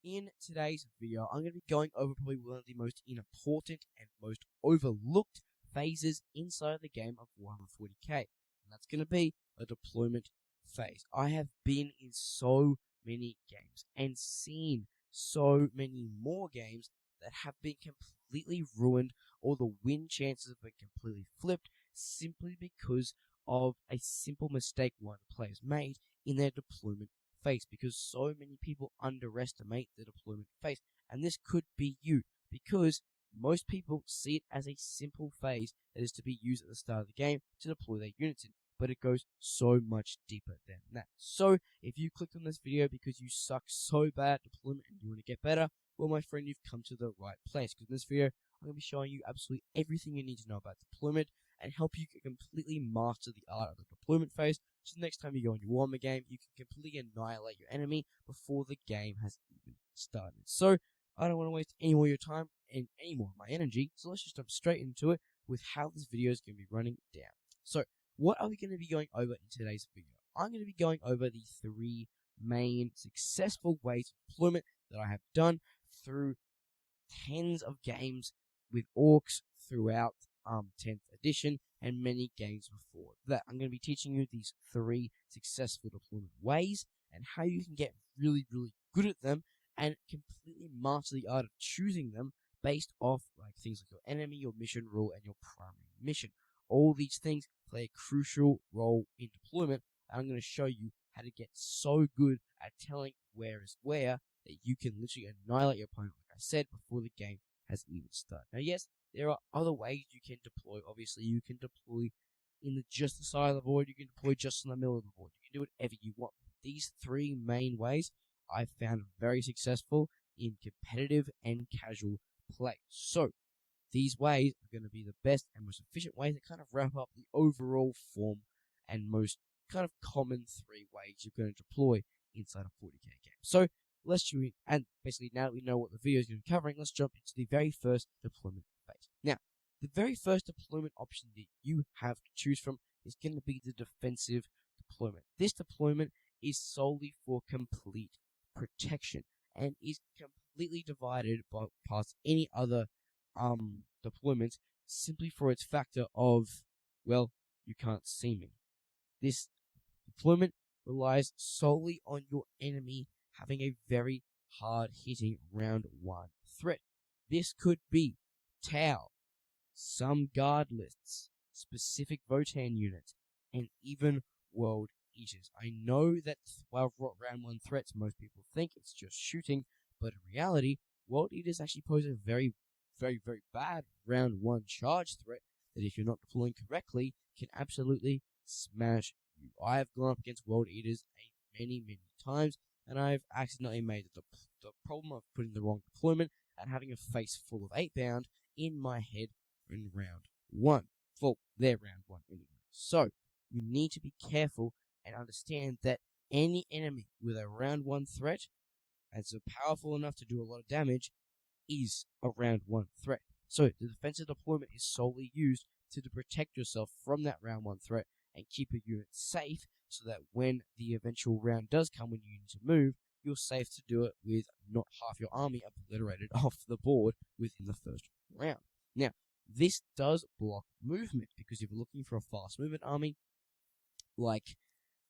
In today's video, I'm going to be going over probably one of the most important and most overlooked phases inside of the game of Warhammer 40k, and that's going to be a deployment phase. I have been in so many games and seen so many more games that have been completely ruined, or the win chances have been completely flipped simply because of a simple mistake one of the players made in their deployment phase, because so many people underestimate the deployment phase. And this could be you, because most people see it as a simple phase that is to be used at the start of the game to deploy their units in, but it goes so much deeper than that. So if you clicked on this video because you suck so bad at deployment and you want to get better, well, my friend, you've come to the right place, because in this video I'm going to be showing you absolutely everything you need to know about deployment and help you completely master the art of the deployment phase, so next time you go in your Warhammer game, you can completely annihilate your enemy before the game has even started. So I don't want to waste any more of your time and any more of my energy, so let's just jump straight into it with how this video is going to be running down. So what are we going to be going over in today's video? I'm going to be going over the three main successful ways of deployment that I have done through tens of games with orcs throughout 10th edition and many games before that. I'm going to be teaching you these three successful deployment ways and how you can get really good at them and completely master the art of choosing them based off like things like your enemy, your mission rule, and your primary mission. All these things play a crucial role in deployment, and I'm going to show you how to get so good at telling where is where that you can literally annihilate your opponent, like I said, before the game has even started. Now, yes, there are other ways you can deploy. Obviously, you can deploy in just the side of the board. You can deploy just in the middle of the board. You can do whatever you want. These three main ways I've found very successful in competitive and casual play. So these ways are going to be the best and most efficient ways that kind of wrap up the overall form and most kind of common three ways you're going to deploy inside a 40k game. So let's jump in, and basically now that we know what the video is going to be covering, let's jump into the very first deployment phase. Now, the very first deployment option that you have to choose from is going to be the defensive deployment. This deployment is solely for complete protection and is completely divided by past any other deployments simply for its factor of, well, you can't see me. This deployment relies solely on your enemy having a very hard-hitting round one threat. This could be Tau, some guard lists, specific Votan units, and even World Eaters. I know that while round one threats, most people think it's just shooting, but in reality, World Eaters actually pose a very bad round one charge threat that, if you're not deploying correctly, can absolutely smash you. I have gone up against World Eaters many times, and I've accidentally made the problem of putting the wrong deployment and having a face full of 8-bound in my head in round one. Well, their round one anyway. So you need to be careful and understand that any enemy with a round one threat and so powerful enough to do a lot of damage is a round one threat. So the defensive deployment is solely used to protect yourself from that round one threat and keep your unit safe, so that when the eventual round does come, when you need to move, you're safe to do it with not half your army obliterated off the board within the first round. Now, this does block movement, because if you're looking for a fast movement army, like,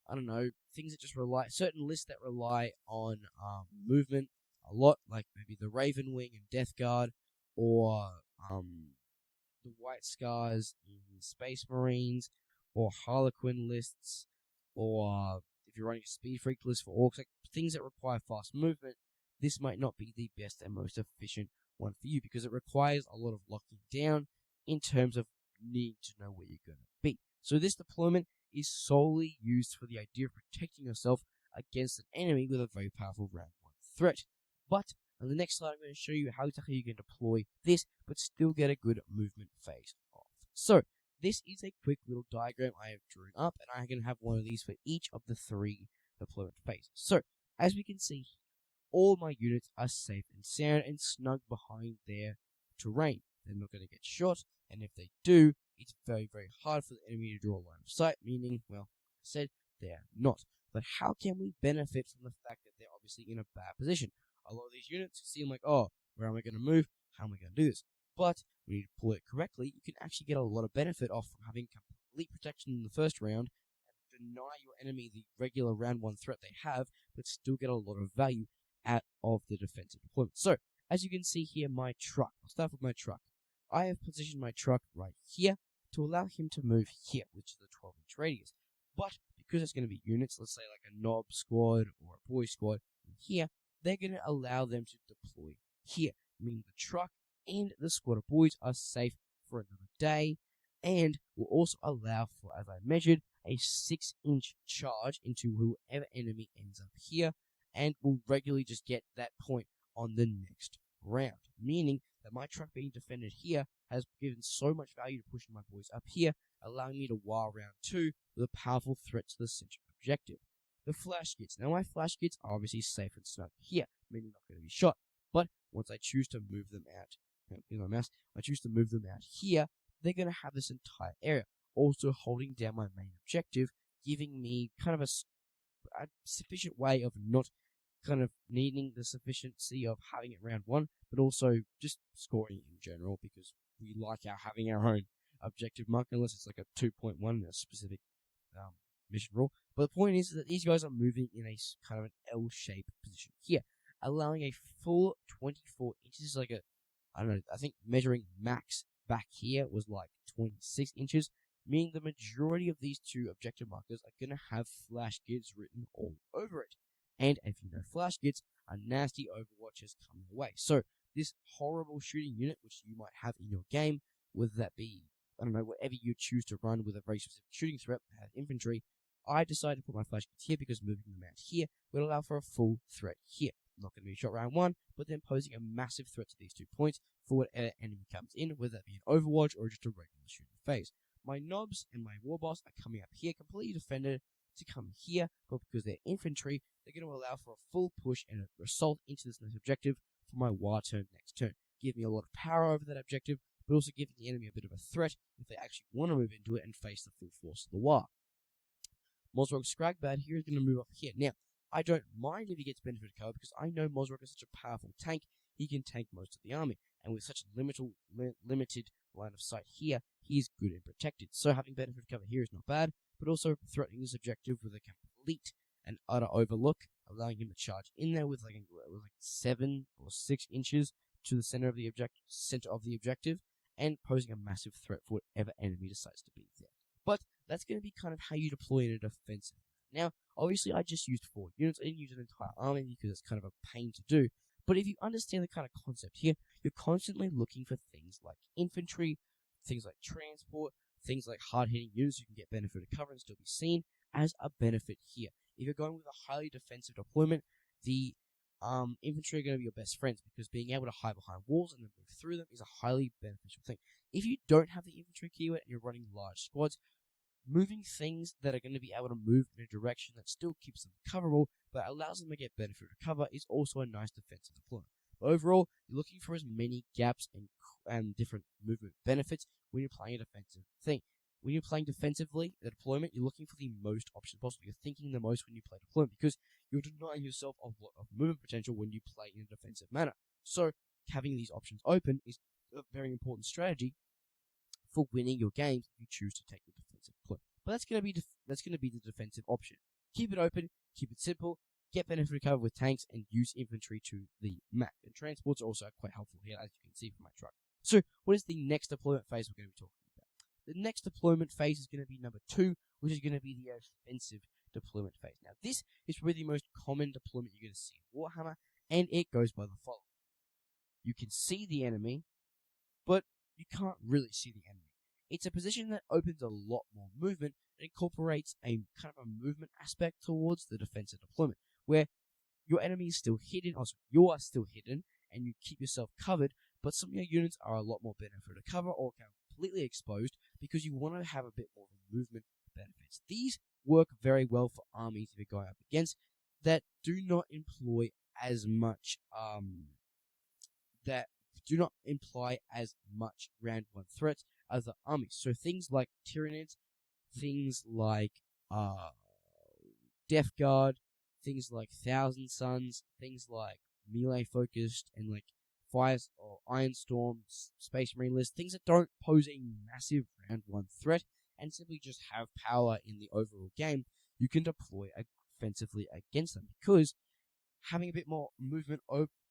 I don't know, things that just rely, certain lists that rely on movement a lot, like maybe the Raven Wing and Death Guard, or the White Scars in Space Marines, or Harlequin lists, or if you're running a Speed Freak list for orcs, like things that require fast movement, this might not be the best and most efficient one for you, because it requires a lot of locking down in terms of needing to know where you're going to be. So this deployment is solely used for the idea of protecting yourself against an enemy with a very powerful round one threat. But on the next slide, I'm going to show you how exactly you can deploy this, but still get a good movement phase off. So this is a quick little diagram I have drawn up, and I'm going to have one of these for each of the three deployment phases. So as we can see, all my units are safe and sound and snug behind their terrain. They're not going to get shot, and if they do, it's very hard for the enemy to draw a line of sight, meaning, well, like I said, they are not. But how can we benefit from the fact that they're obviously in a bad position? a lot of these units seem like, oh, where am I going to move? How am I going to do this? But when you deploy it correctly, you can actually get a lot of benefit off from having complete protection in the first round and deny your enemy the regular round 1 threat they have, but still get a lot of value out of the defensive deployment. So, as you can see here, my truck. I'll start with my truck. I have positioned my truck right here to allow him to move here, which is the 12-inch radius. But because it's going to be units, let's say like a knob squad or a boy squad here, they're going to allow them to deploy here, meaning the truck and the squad of boys are safe for another day, and will also allow for, as I measured, a 6-inch charge into whoever enemy ends up here, and will regularly just get that point on the next round, meaning that my truck being defended here has given so much value to pushing my boys up here, allowing me to wire round 2 with a powerful threat to the central objective. The flash kits. Now my flash kits are obviously safe and snug here, meaning not going to be shot, but once I choose to move them out, my mouse, I choose to move them out here, they're going to have this entire area, also holding down my main objective, giving me kind of a sufficient way of not kind of needing the sufficiency of having it round 1, but also just scoring in general, because we like having our own objective mark, unless it's like a 2.1, a specific mission rule. But the point is that these guys are moving in a kind of an L-shaped position here, allowing a full 24 inches, like a, I don't know, I think measuring max back here was like 26 inches, meaning the majority of these 2 objective markers are going to have flash gids written all over it. And if you know flash gids, a nasty Overwatch has come your way. So this horrible shooting unit, which you might have in your game, whether that be, I don't know, whatever you choose to run with a very specific shooting threat, infantry, I decided to put my flash gids here because moving them out here would allow for a full threat here. Not going to be shot round 1, but then posing a massive threat to these 2 points for whatever enemy comes in, whether that be an Overwatch or just a regular shooting phase. My knobs and my war boss are coming up here, completely defended, to come here, but because they're infantry, they're going to allow for a full push and an assault into this next objective for my war turn next turn. Give me a lot of power over that objective, but also giving the enemy a bit of a threat if they actually want to move into it and face the full force of the war. Mozrog Scragbad here is going to move up here. Now, I don't mind if he gets benefit of cover, because I know Mozrog is such a powerful tank, he can tank most of the army, and with such limited line of sight here, he is good and protected. So having benefit of cover here is not bad, but also threatening this objective with a complete and utter overlook, allowing him to charge in there with like 7 or 6 inches to the center of the objective, and posing a massive threat for whatever enemy decides to be there. But that's going to be kind of how you deploy in a defensive. Now, obviously, I just used 4 units. I didn't use an entire army because it's kind of a pain to do. But if you understand the kind of concept here, you're constantly looking for things like infantry, things like transport, things like hard-hitting units you can get benefit of cover and still be seen as a benefit here. If you're going with a highly defensive deployment, the infantry are going to be your best friends, because being able to hide behind walls and then move through them is a highly beneficial thing. If you don't have the infantry keyword and you're running large squads, moving things that are going to be able to move in a direction that still keeps them coverable but allows them to get benefit of cover is also a nice defensive deployment. But overall, you're looking for as many gaps and different movement benefits when you're playing a defensive thing. When you're playing defensively, the deployment, you're looking for the most options possible. You're thinking the most when you play deployment, because you're denying yourself a lot of movement potential when you play in a defensive manner. So, having these options open is a very important strategy for winning your games if you choose to take the defensive deployment. But that's going to be the defensive option. Keep it open, keep it simple, get benefit of cover with tanks, and use infantry to the max. And transports are also quite helpful here, as you can see from my truck. So, what is the next deployment phase we're going to be talking about? The next deployment phase is going to be number 2, which is going to be the offensive deployment phase. Now, this is probably the most common deployment you're going to see in Warhammer, and it goes by the following. You can see the enemy, but you can't really see the enemy. It's a position that opens a lot more movement and incorporates a kind of a movement aspect towards the defensive deployment, where your enemy is still hidden, you are still hidden, and you keep yourself covered, but some of your units are a lot more benefit of cover or completely exposed, because you want to have a bit more movement benefits. These work very well for armies if you're going up against that do not employ as much that do not imply as much round 1 threats as the armies. So things like Tyranids, things like Death Guard, things like Thousand Suns, things like melee focused and like fires or Iron Storm, Space Marine list, things that don't pose a massive round 1 threat and simply just have power in the overall game, you can deploy offensively against them, because having a bit more movement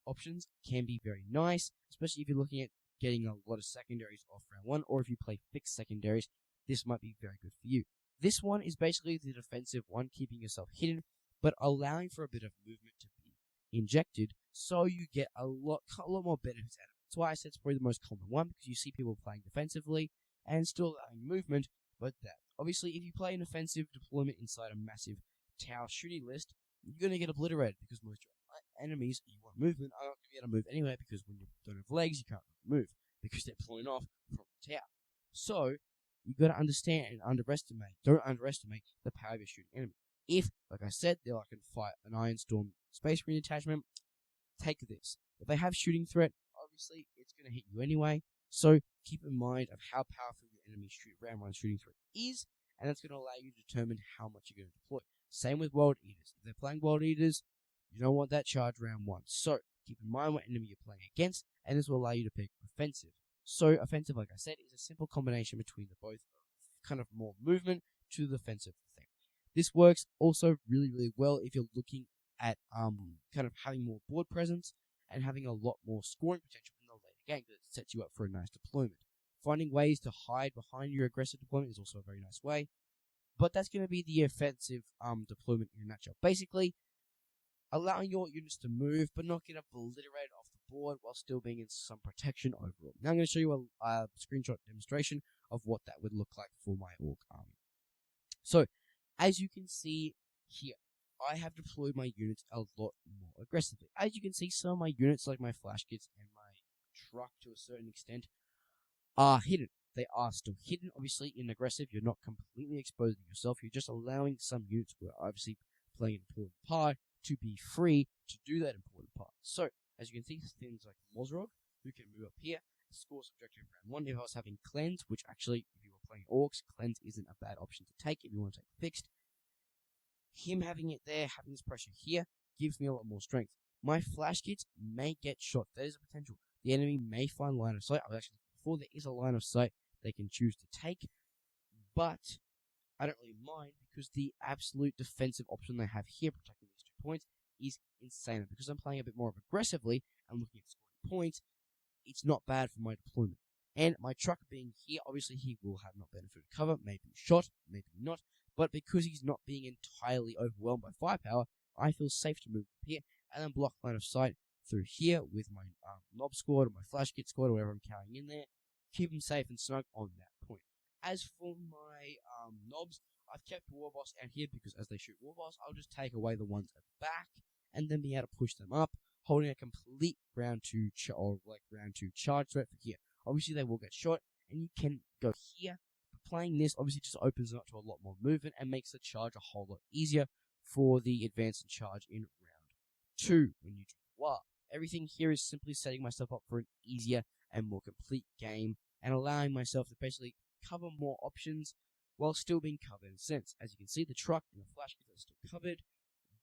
options can be very nice, especially if you're looking at getting a lot of secondaries off round 1, or if you play fixed secondaries, this might be very good for you. This one is basically the defensive one, keeping yourself hidden, but allowing for a bit of movement to be injected, so you get a lot more benefits out of it. That's why I said it's probably the most common one, because you see people playing defensively and still allowing movement, but that. Obviously, if you play an offensive deployment inside a massive tower shooting list, you're going to get obliterated, because most of your enemies you want movement are not going to be able to move anyway, because when you don't have legs, you can't move, because they're pulling off from the tower. So, you've got to understand and don't underestimate the power of your shooting enemy. If, like I said, they're like a fight an Iron Storm Space Marine attachment, take this. If they have shooting threat, obviously it's going to hit you anyway, so keep in mind of how powerful your enemy's round 1 shooting threat is, and that's going to allow you to determine how much you're going to deploy. Same with World Eaters. If they're playing World Eaters, you don't want that charge round 1, so keep in mind what enemy you're playing against, and this will allow you to pick offensive. So offensive, like I said, is a simple combination between the both kind of more movement to the defensive thing. This works also really, really well if you're looking at kind of having more board presence and having a lot more scoring potential in the later game, because it sets you up for a nice deployment. Finding ways to hide behind your aggressive deployment is also a very nice way, but that's going to be the offensive deployment in a nutshell. Basically, allowing your units to move but not get obliterated off the board while still being in some protection overall. Now I'm going to show you a screenshot demonstration of what that would look like for my Orc army. So, as you can see here, I have deployed my units a lot more aggressively. As you can see, some of my units, like my flash kits and my truck to a certain extent, are hidden. They are still hidden, obviously, in aggressive. You're not completely exposing yourself. You're just allowing some units who are obviously playing an important part to be free to do that important part. So, as you can see, things like Mozrog, who can move up here, scores objective round 1. If I was having Cleanse, which actually, if you were playing Orcs, Cleanse isn't a bad option to take if you want to take Fixed. Him having it there, having this pressure here, gives me a lot more strength. My flash kits may get shot. There is a potential. The enemy may find line of sight. I was actually before there is a line of sight they can choose to take, but I don't really mind, because the absolute defensive option they have here, protecting these 2 points, is insane. Because I'm playing a bit more aggressively and looking at scoring points, it's not bad for my deployment. And my truck being here, obviously he will have not benefited cover, maybe shot, maybe not, but because he's not being entirely overwhelmed by firepower, I feel safe to move up here and then block line of sight through here with my Nob squad or my flash kit squad or whatever I'm carrying in there. Keep them safe and snug on that point. As for my Nobs, I've kept Warboss out here because as they shoot Warboss, I'll just take away the ones at the back and then be able to push them up, holding a complete round 2 charge threat for here. Obviously, they will get shot, and you can go here. But playing this obviously just opens it up to a lot more movement and makes the charge a whole lot easier for the advance and charge in round 2 when you drink War. Everything here is simply setting myself up for an easier and more complete game and allowing myself to basically cover more options while still being covered in a sense. As you can see, the truck and the flash kits are still covered,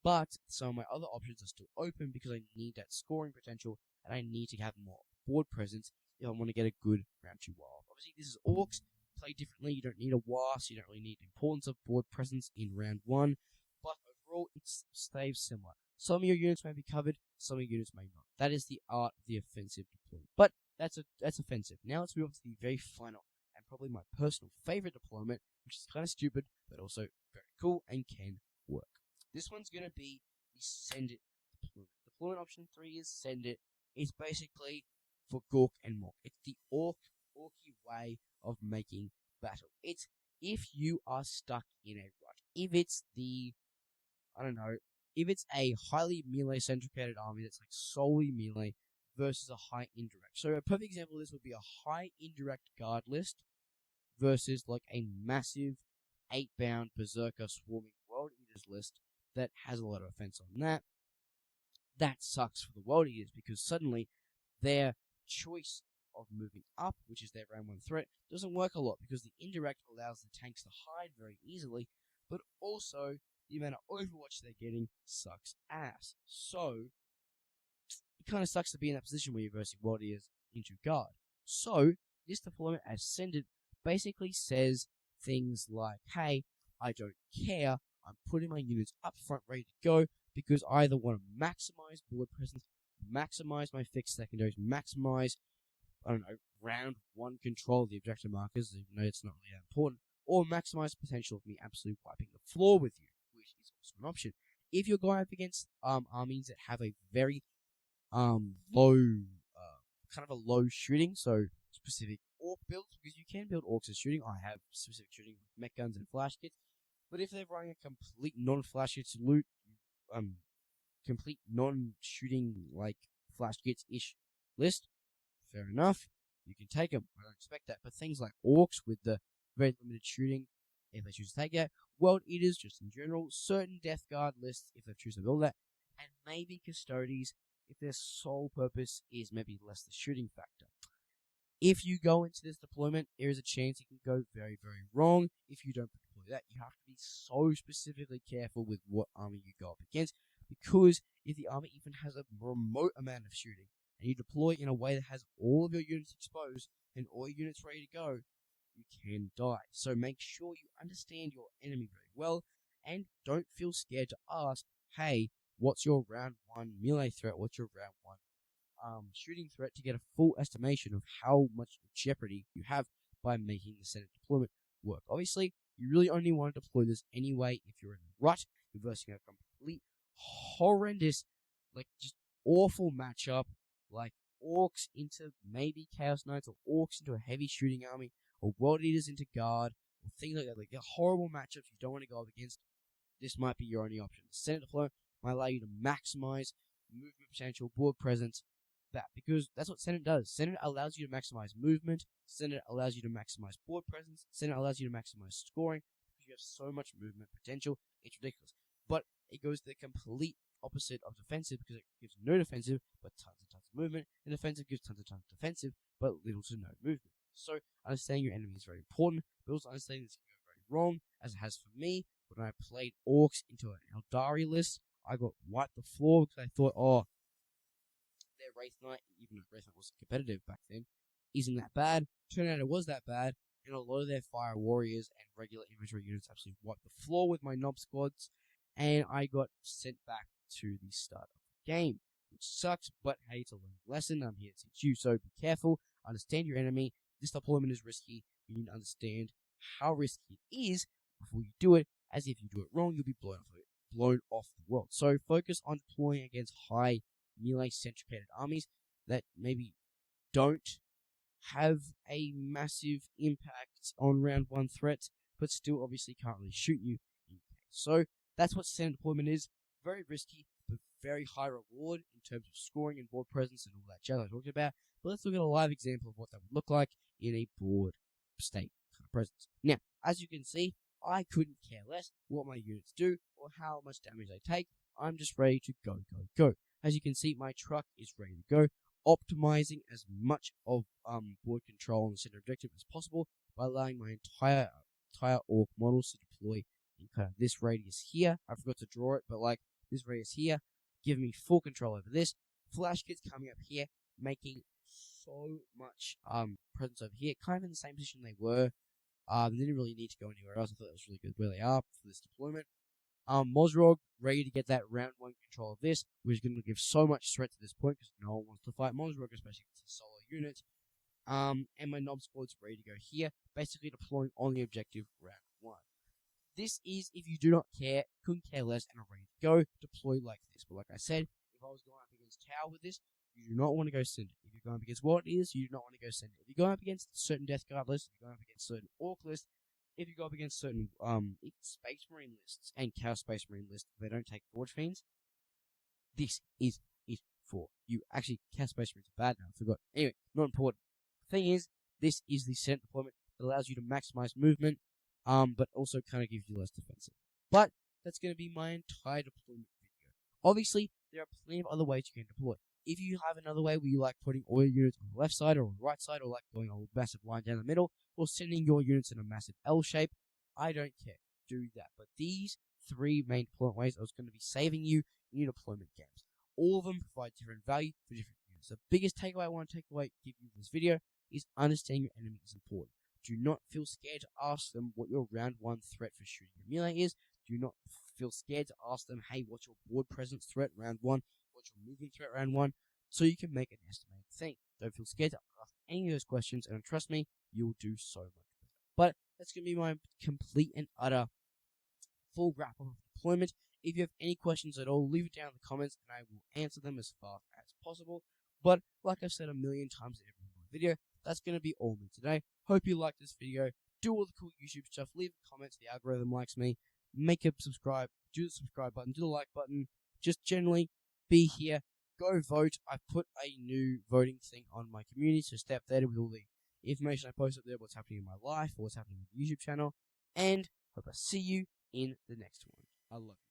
but some of my other options are still open because I need that scoring potential and I need to have more board presence if I want to get a good round 2 war. Obviously, this is Orcs. Play differently. You don't need a war, so you don't really need the importance of board presence in round 1, but overall, it stays similar. Some of your units may be covered, some of your units may not. That is the art of the offensive deployment. But that's offensive. Now let's move on to the very final and probably my personal favorite deployment, which is kind of stupid, but also very cool and can work. This one's going to be the Send It deployment. Deployment option 3 is Send It. It's basically for Gork and Mork. It's the orky way of making battle. It's if you are stuck in a rut. If it's if it's a highly melee-centricated army that's like solely melee versus a high indirect. So a perfect example of this would be a high indirect guard list versus like a massive 8-bound berserker swarming world eaters list that has a lot of offense on that. That sucks for the world eaters because suddenly their choice of moving up, which is their round 1 threat, doesn't work a lot because the indirect allows the tanks to hide very easily, but also the amount of overwatch they're getting sucks ass. So, it kind of sucks to be in that position where you're versing World Eaters into guard. So, this deployment as Send It basically says things like, hey, I don't care, I'm putting my units up front ready to go because I either want to maximize board presence, maximize my fixed secondaries, maximize, I don't know, round 1 control of the objective markers, even though it's not really that important, or maximize the potential of me absolutely wiping the floor with you, which is also an option. If you're going up against armies that have a very low, kind of a low shooting, so specific orc builds, because you can build orcs as shooting. I have specific shooting with mech guns and flash kits, but if they're running a complete non-flash kits loot, complete non-shooting like flash kits-ish list, fair enough, you can take them. I don't expect that, but things like orcs with the very limited shooting, if they choose to take it, World Eaters just in general, certain Death Guard lists if they choose to build that, and maybe Custodes if their sole purpose is maybe less the shooting factor. If you go into this deployment, there is a chance it can go very, very wrong. If you don't deploy that, you have to be so specifically careful with what army you go up against, because if the army even has a remote amount of shooting, and you deploy in a way that has all of your units exposed, and all your units ready to go, you can die. So make sure you understand your enemy very well, and don't feel scared to ask, hey, what's your round 1 melee threat? What's your round 1 shooting threat, to get a full estimation of how much jeopardy you have by making the Senate deployment work. Obviously, you really only want to deploy this anyway if you're in a rut, you're versing a complete horrendous, like just awful matchup, like orcs into maybe Chaos Knights, or orcs into a heavy shooting army, or World Eaters into guard, or things like that. Like horrible matchups you don't want to go up against. This might be your only option. The Senate deployment might allow you to maximize movement potential, board presence, that, because that's what Senate does. Senate allows you to maximize movement, Senate allows you to maximize board presence, Senate allows you to maximize scoring, because you have so much movement potential, it's ridiculous. But it goes the complete opposite of defensive, because it gives no defensive, but tons and tons of movement, and defensive gives tons and tons of defensive, but little to no movement. So, understanding your enemy is very important, but also understanding this can go very wrong, as it has for me. When I played orcs into an Eldari list, I got wiped the floor because I thought, oh, their Wraith Knight, even though Wraith Knight was competitive back then, isn't that bad. Turned out it was that bad, and a lot of their Fire Warriors and regular infantry units absolutely wiped the floor with my Nob squads, and I got sent back to the start of the game, which sucks, but hey, it's a learning lesson. I'm here to teach you, so be careful, understand your enemy. This deployment is risky. You need to understand how risky it is before you do it, as if you do it wrong, you'll be blown off the world. So focus on deploying against high melee-centricated armies that maybe don't have a massive impact on round 1 threats, but still obviously can't really shoot you in case. So that's what Senate deployment is. Very risky, but very high reward in terms of scoring and board presence and all that jazz I talked about. But let's look at a live example of what that would look like in a board state kind of presence. Now, as you can see, I couldn't care less what my units do or how much damage they take. I'm just ready to go, go, go. As you can see, my truck is ready to go, optimizing as much of board control on the center objective as possible by allowing my entire orc models to deploy in kind of this radius here. I forgot to draw it, but like this radius here, giving me full control over this. Flash kits coming up here, making so much presence over here, kind of in the same position they were. They didn't really need to go anywhere else. I thought it was really good where they are for this deployment. Mozrog, ready to get that round 1 control of this, which is going to give so much threat to this point, because no one wants to fight Mozrog, especially if it's a solo unit. And my Nob squad's ready to go here, basically deploying on the objective round 1. This is, if you do not care, couldn't care less, and are ready to go, deploy like this. But like I said, if I was going up against Tau with this, you do not want to go Send It. If you're going up against World Eaters, you do not want to go Send It. If you're going up against certain Death Guard lists, if you're going up against certain Orc lists, if you go up against certain Space Marine lists and Chaos Space Marine lists, they don't take Forge Fiends, this is for you. Actually, Chaos Space Marines are bad now, I forgot. Anyway, not important. The thing is, this is the Senate deployment that allows you to maximize movement, but also kind of gives you less defensive. But that's going to be my entire deployment video. Obviously, there are plenty of other ways you can deploy. If you have another way where you like putting all your units on the left side or on the right side, or like going a massive line down the middle, or sending your units in a massive L shape, I don't care. Do that. But these 3 main deployment ways are going to be saving you in your deployment games. all of them provide different value for different units. The biggest takeaway I want to give you this video is understanding your enemy is important. Do not feel scared to ask them what your round 1 threat for shooting a melee is. Do not feel scared to ask them, hey, what's your board presence threat round 1? What's your movement threat round 1? So you can make an estimated thing. Don't feel scared to ask any of those questions, and trust me, you'll do so much better. But that's going to be my complete and utter full wrap-up of deployment. If you have any questions at all, leave it down in the comments, and I will answer them as fast as possible. But like I've said a million times in every video, that's going to be all me today. Hope you liked this video. Do all the cool YouTube stuff. Leave comments. The algorithm likes me. Make a subscribe. Do the subscribe button. Do the like button. Just generally be here. Go vote. I put a new voting thing on my community, so stay updated with all the information I post up there, what's happening in my life, or what's happening with the YouTube channel. And hope I see you in the next one. I love you.